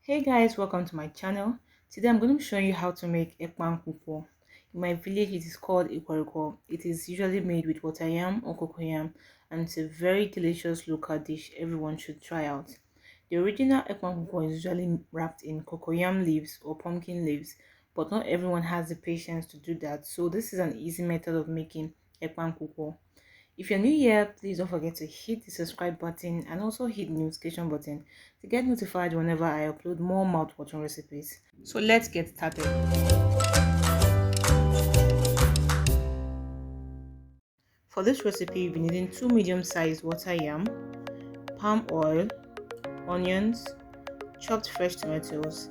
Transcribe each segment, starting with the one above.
Hey guys, welcome to my channel. Today I'm going to be showing you how to make Ekpangkwuko. In my village it is called Ikokore. It is usually made with water yam or cocoa yam, and it's a very delicious local dish everyone should try out. The original Ekpangkwuko is usually wrapped in cocoa yam leaves or pumpkin leaves, but not everyone has the patience to do that, so this is an easy method of making Ekpangkwuko. If you're new here, please don't forget to hit the subscribe button and also hit the notification button to get notified whenever I upload more mouth-watering recipes. So let's get started. For this recipe, you'll be needing 2 medium-sized water yam, palm oil, onions, chopped fresh tomatoes,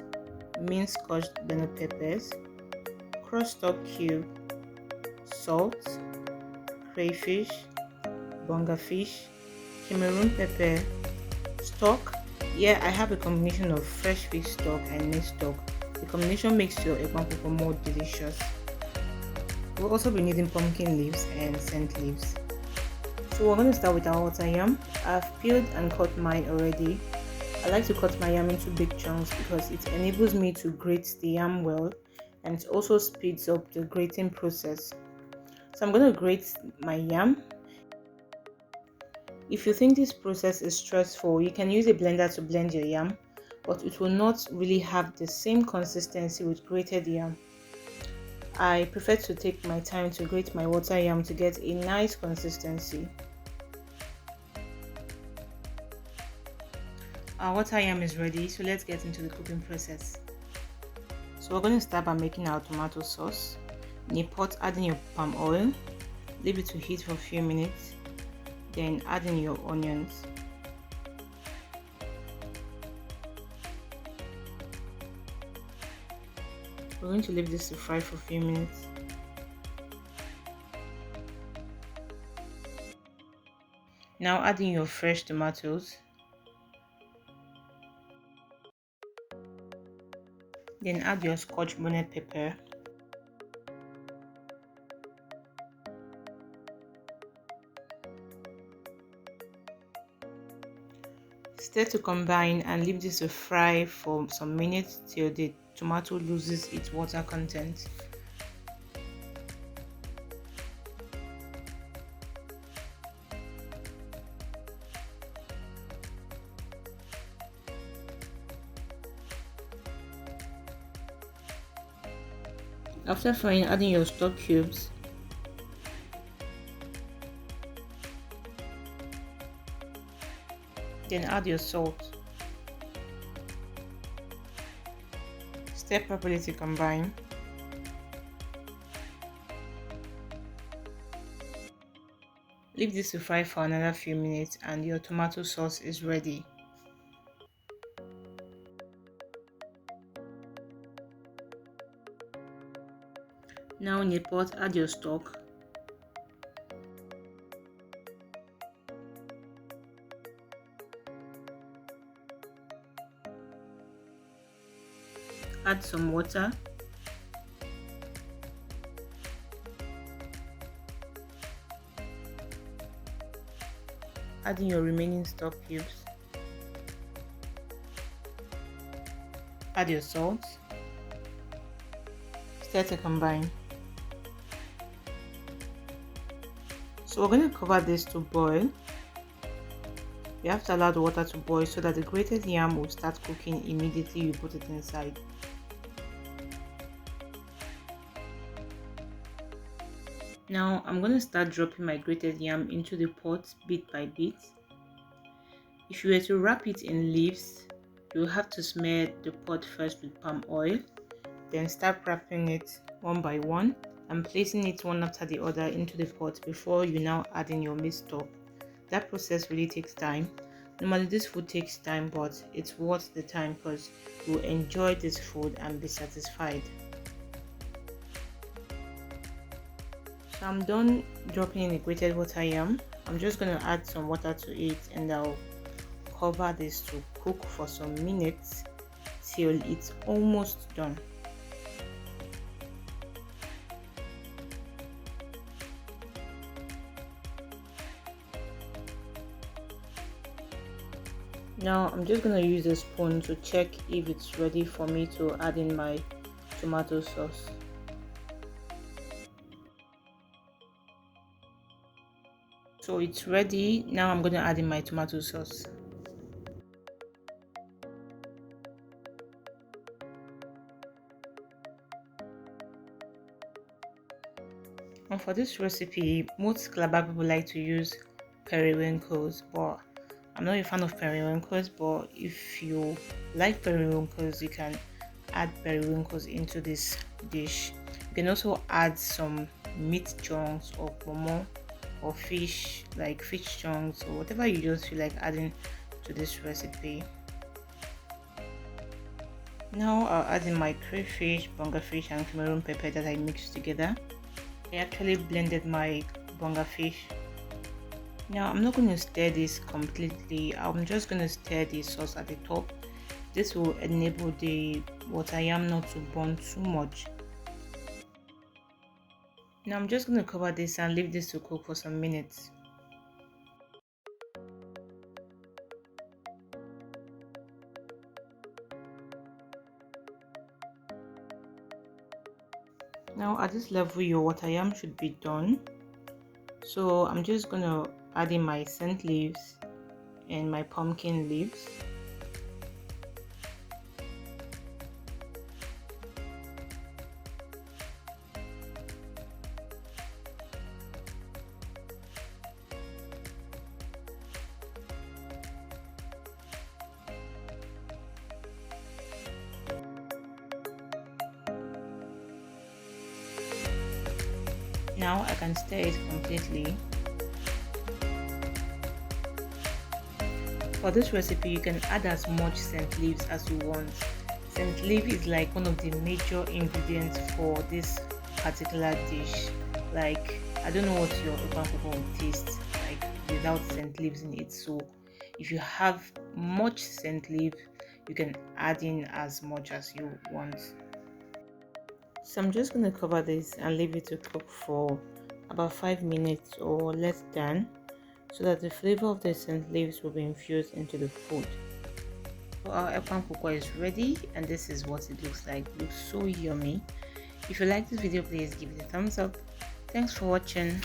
minced scotch bonnet peppers, crushed up cube, salt, crayfish, bonga fish, cameroon pepper, stock. Here I have a combination of fresh fish stock and mixed stock. The combination makes your ekpangkwuko more delicious. We'll also be needing pumpkin leaves and scent leaves. So we're going to start with our water yam. I've peeled and cut mine already. I like to cut my yam into big chunks because it enables me to grate the yam well, and it also speeds up the grating process. So I'm going to grate my yam. If you think this process is stressful, you can use a blender to blend your yam, but it will not really have the same consistency with grated yam. I prefer to take my time to grate my water yam to get a nice consistency. Our water yam is ready, so let's get into the cooking process. So we're going to start by making our tomato sauce. In a pot, add in your palm oil, leave it to heat for a few minutes. Then add in your onions. We're going to leave this to fry for a few minutes. Now add in your fresh tomatoes. Then add your scotch bonnet pepper. Stir to combine and leave this to fry for some minutes till the tomato loses its water content. After frying, add in your stock cubes. Then add your salt. Stir properly to combine. Leave this to fry for another few minutes and your tomato sauce is ready. Now in a pot, add your stock. Add some water. Add in your remaining stock cubes. Add your salt. Stir to combine. So we're going to cover this to boil. You have to allow the water to boil so that the grated yam will start cooking immediately you put it inside. Now I'm going to start dropping my grated yam into the pot bit by bit. If you were to wrap it in leaves, you will have to smear the pot first with palm oil, then start wrapping it one by one and placing it one after the other into the pot before you now add in your mixed stock. That process really takes time. Normally this food takes time, but it's worth the time because you will enjoy this food and be satisfied. So I'm done dropping in the grated water yam. I'm just going to add some water to it and I'll cover this to cook for some minutes till it's almost done. Now I'm just gonna use a spoon to check if it's ready for me to add in my tomato sauce. So it's ready. Now I'm gonna add in my tomato sauce. And for this recipe, most Calabar people like to use periwinkles, but I'm not a fan of periwinkles. But if you like periwinkles, you can add periwinkles into this dish. You can also add some meat chunks or pomo or fish, like fish chunks or whatever you just feel like adding to this recipe. Now I'll add in my crayfish, bonga fish and cameroon pepper that I mixed together. I actually blended my bonga fish. Now I'm not going to stir this completely. I'm just going to stir the sauce at the top. This will enable the water yam not to burn too much. Now I'm just going to cover this and leave this to cook for some minutes. Now at this level your water yam should be done. So I'm just going to add in my scent leaves and my pumpkin leaves. Now I can stir it completely. For this recipe, you can add as much scent leaves as you want. Scent leaf is like one of the major ingredients for this particular dish. Like, I don't know what your Ekpangkwuko will taste like without scent leaves in it. So if you have much scent leaf, you can add in as much as you want. So I'm just going to cover this and leave it to cook for about 5 minutes or less than, so that the flavor of the scent leaves will be infused into the food. So our Ekpangkwuko is ready, and this is what it looks like. It looks so yummy. If you like this video, please give it a thumbs up. Thanks for watching.